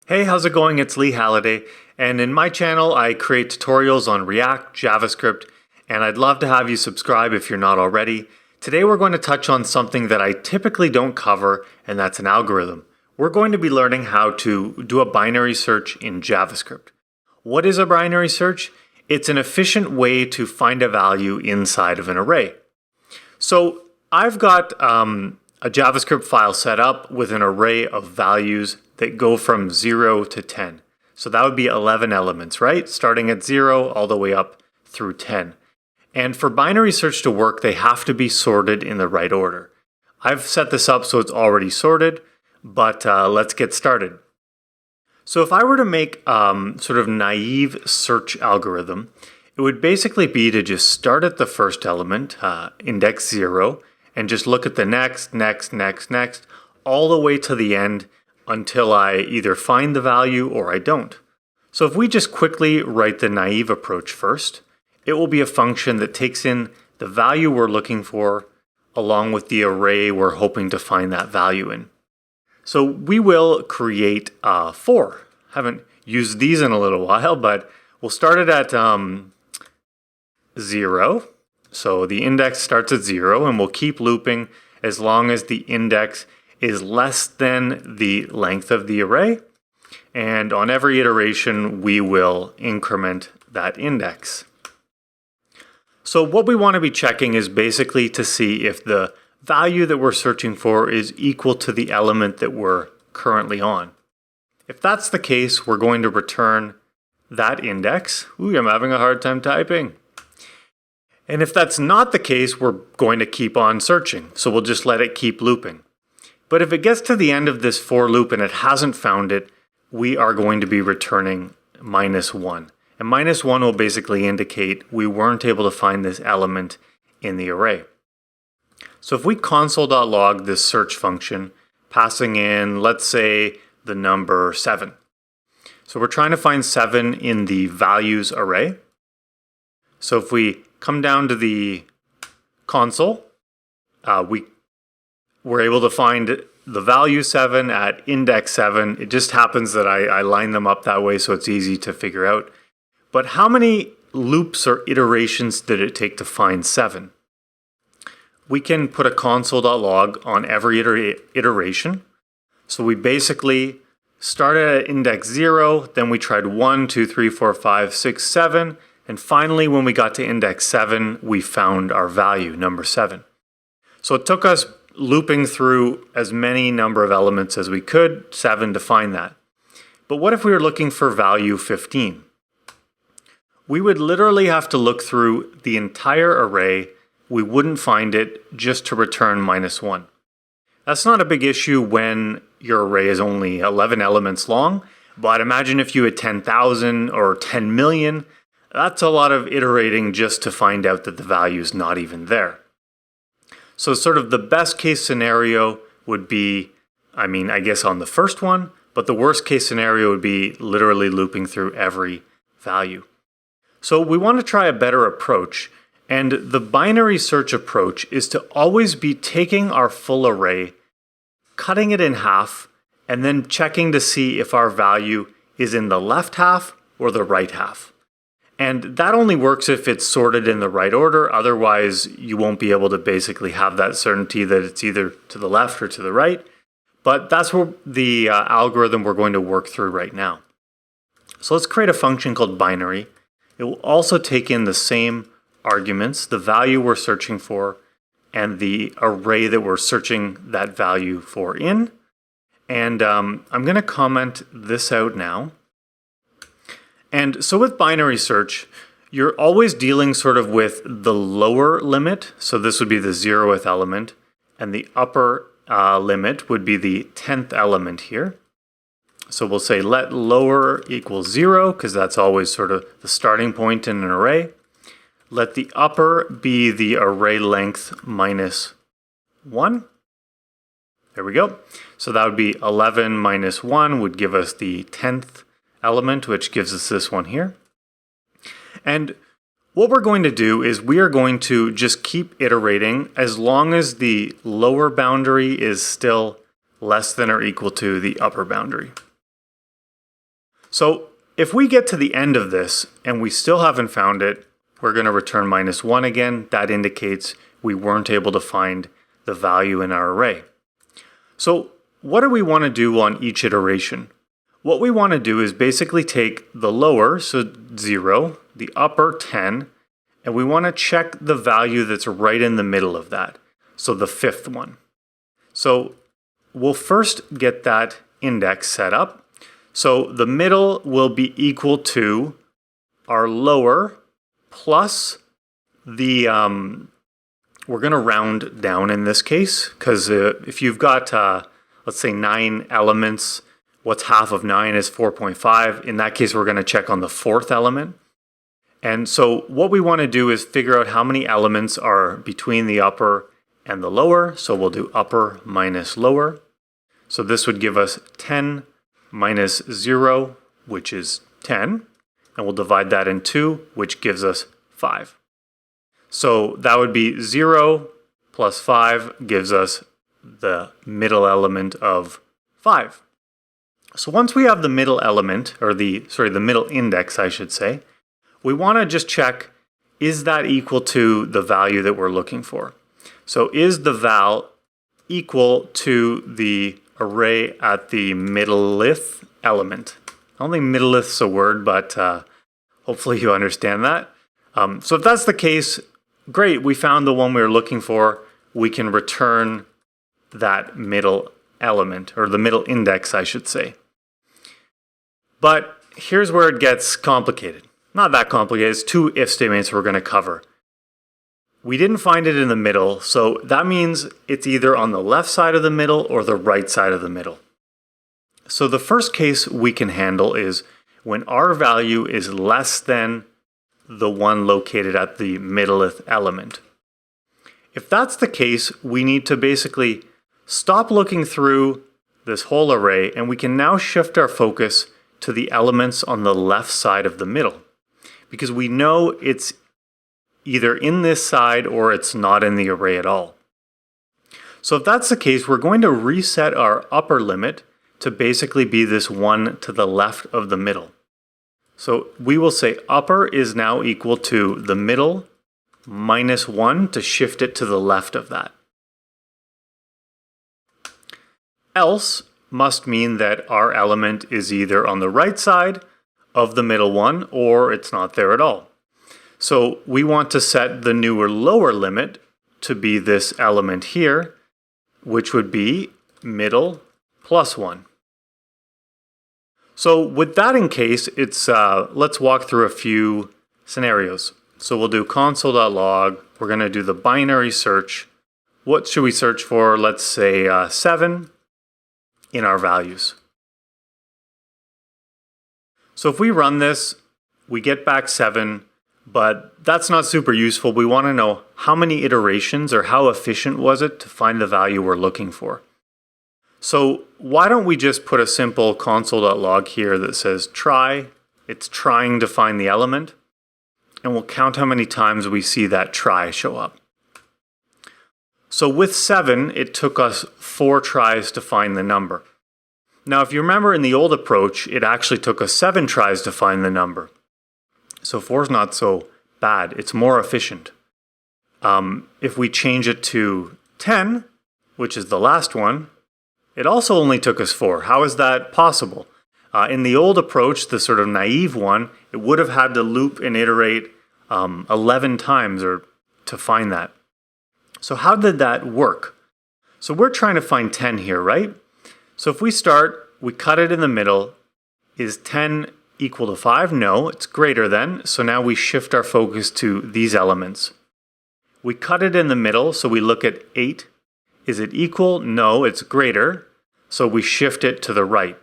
Hey, how's it going? It's Lee Halliday, and in my channel I create tutorials on React, JavaScript, and I'd love to have you subscribe if you're not already. Today we're going to touch on something that I typically don't cover, and that's an algorithm. We're going to be learning how to do a binary search in JavaScript. What is a binary search? It's an efficient way to find a value inside of an array. So I've got a JavaScript file set up with an array of values that go from 0 to 10. So that would be 11 elements, right? Starting at 0 all the way up through 10. And for binary search to work, they have to be sorted in the right order. I've set this up so it's already sorted, but let's get started. So if I were to make sort of naive search algorithm, it would basically be to just start at the first element, index 0, and just look at the next, all the way to the end until I either find the value or I don't. So if we just quickly write the naive approach first, it will be a function that takes in the value we're looking for along with the array we're hoping to find that value in. So we will create 4. Haven't used these in a little while, but we'll start it at 0. So the index starts at 0, and we'll keep looping as long as the index is less than the length of the array. And on every iteration, we will increment that index. So what we want to be checking is basically to see if the value that we're searching for is equal to the element that we're currently on. If that's the case, we're going to return that index. Ooh, I'm having a hard time typing. And if that's not the case, we're going to keep on searching. So we'll just let it keep looping. But if it gets to the end of this for loop and it hasn't found it, we are going to be returning -1. And -1 will basically indicate we weren't able to find this element in the array. So if we console.log this search function, passing in, let's say, the number 7. So we're trying to find 7 in the values array. So if we come down to the console, we're able to find the value 7 at index 7. It just happens that I line them up that way so it's easy to figure out. But how many loops or iterations did it take to find 7? We can put a console.log on every iteration. So we basically started at index 0, then we tried 1, 2, 3, 4, 5, 6, 7, and finally when we got to index 7, we found our value, number 7. So it took us looping through as many number of elements as we could, 7 to find that. But what if we were looking for value 15? We would literally have to look through the entire array. We wouldn't find it just to return -1. That's not a big issue when your array is only 11 elements long, but imagine if you had 10,000 or 10 million. That's a lot of iterating just to find out that the value is not even there. So sort of the best case scenario would be, I guess on the first one, but the worst case scenario would be literally looping through every value. So we want to try a better approach, and the binary search approach is to always be taking our full array, cutting it in half, and then checking to see if our value is in the left half or the right half. And that only works if it's sorted in the right order. Otherwise, you won't be able to basically have that certainty that it's either to the left or to the right. But that's where the algorithm we're going to work through right now. So let's create a function called binary. It will also take in the same arguments, the value we're searching for, and the array that we're searching that value for in. And I'm going to comment this out now. And so with binary search, you're always dealing sort of with the lower limit. So this would be the 0th element, and the upper limit would be the 10th element here. So we'll say let lower equal 0, because that's always sort of the starting point in an array. Let the upper be the array length -1. There we go. So that would be 11 -1 would give us the 10th element, which gives us this one here. And what we're going to do is we are going to just keep iterating as long as the lower boundary is still less than or equal to the upper boundary. So if we get to the end of this and we still haven't found it, we're going to return -1 again. That indicates we weren't able to find the value in our array. So what do we want to do on each iteration? What we want to do is basically take the lower, so 0, the upper 10, and we want to check the value that's right in the middle of that, so the 5th one. So we'll first get that index set up. So the middle will be equal to our lower plus the, we're going to round down in this case, because if you've got, let's say 9 elements, what's half of 9 is 4.5. In that case, we're going to check on the 4th element. And so what we want to do is figure out how many elements are between the upper and the lower. So we'll do upper minus lower. So this would give us 10 minus 0, which is 10. And we'll divide that in 2, which gives us 5. So that would be 0 plus 5 gives us the middle element of 5. So once we have the middle element, or the middle index, I should say, we want to just check, is that equal to the value that we're looking for? So is the val equal to the array at the middleth element? I don't think middleth's a word, but hopefully you understand that. So if that's the case, great, we found the one we were looking for. We can return that middle element, or the middle index, I should say. But here's where it gets complicated. Not that complicated, it's 2 if statements we're going to cover. We didn't find it in the middle, so that means it's either on the left side of the middle or the right side of the middle. So the first case we can handle is when our value is less than the one located at the middleth element. If that's the case, we need to basically stop looking through this whole array, and we can now shift our focus to the elements on the left side of the middle, because we know it's either in this side or it's not in the array at all. So if that's the case, we're going to reset our upper limit to basically be this one to the left of the middle. So we will say upper is now equal to the middle minus 1 to shift it to the left of that. Else must mean that our element is either on the right side of the middle one or it's not there at all. So we want to set the newer lower limit to be this element here, which would be middle plus 1. So with that in case, it's let's walk through a few scenarios. So we'll do console.log. We're going to do the binary search. What should we search for? Let's say 7 in our values. So if we run this, we get back 7, but that's not super useful. We want to know how many iterations or how efficient was it to find the value we're looking for. So why don't we just put a simple console.log here that says try, it's trying to find the element, and we'll count how many times we see that try show up. So with 7, it took us 4 tries to find the number. Now if you remember in the old approach, it actually took us 7 tries to find the number. So 4 is not so bad, it's more efficient. If we change it to 10, which is the last one, it also only took us 4. How is that possible? In the old approach, the sort of naive one, it would have had to loop and iterate 11 times to find that. So how did that work? So we're trying to find 10 here, right? So if we start, we cut it in the middle. Is 10 equal to 5? No, it's greater than. So now we shift our focus to these elements. We cut it in the middle, so we look at 8. Is it equal? No, it's greater. So we shift it to the right.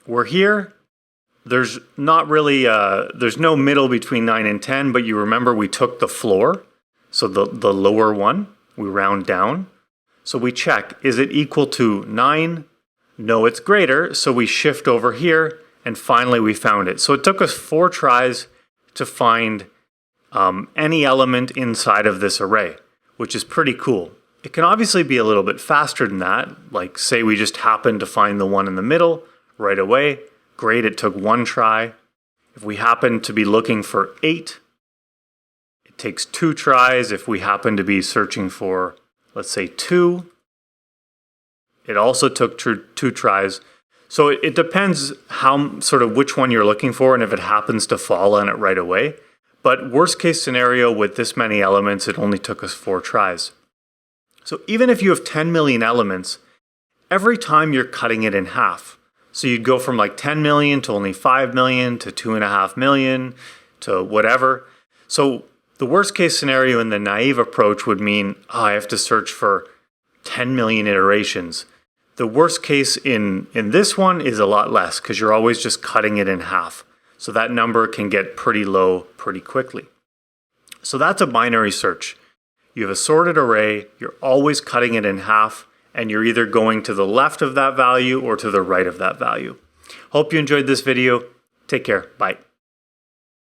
We're here. There's not really, there's no middle between 9 and 10, but you remember we took the floor. So the lower one, we round down. So we check, is it equal to 9? No, it's greater. So we shift over here, and finally we found it. So it took us 4 tries to find any element inside of this array, which is pretty cool. It can obviously be a little bit faster than that, like say we just happen to find the one in the middle right away. great, it took 1 try. If we happen to be looking for 8, it takes 2 tries. If we happen to be searching for, let's say, 2, it also took 2 tries. So it depends how sort of which one you're looking for and if it happens to fall on it right away. But worst case scenario, with this many elements, it only took us 4 tries. So even if you have 10 million elements, every time you're cutting it in half. So you'd go from like 10 million to only 5 million to 2.5 million to whatever. So the worst case scenario in the naive approach would mean, I have to search for 10 million iterations. The worst case in this one is a lot less because you're always just cutting it in half. So that number can get pretty low pretty quickly. So that's a binary search. You have a sorted array, you're always cutting it in half, and you're either going to the left of that value or to the right of that value. Hope you enjoyed this video. Take care. Bye.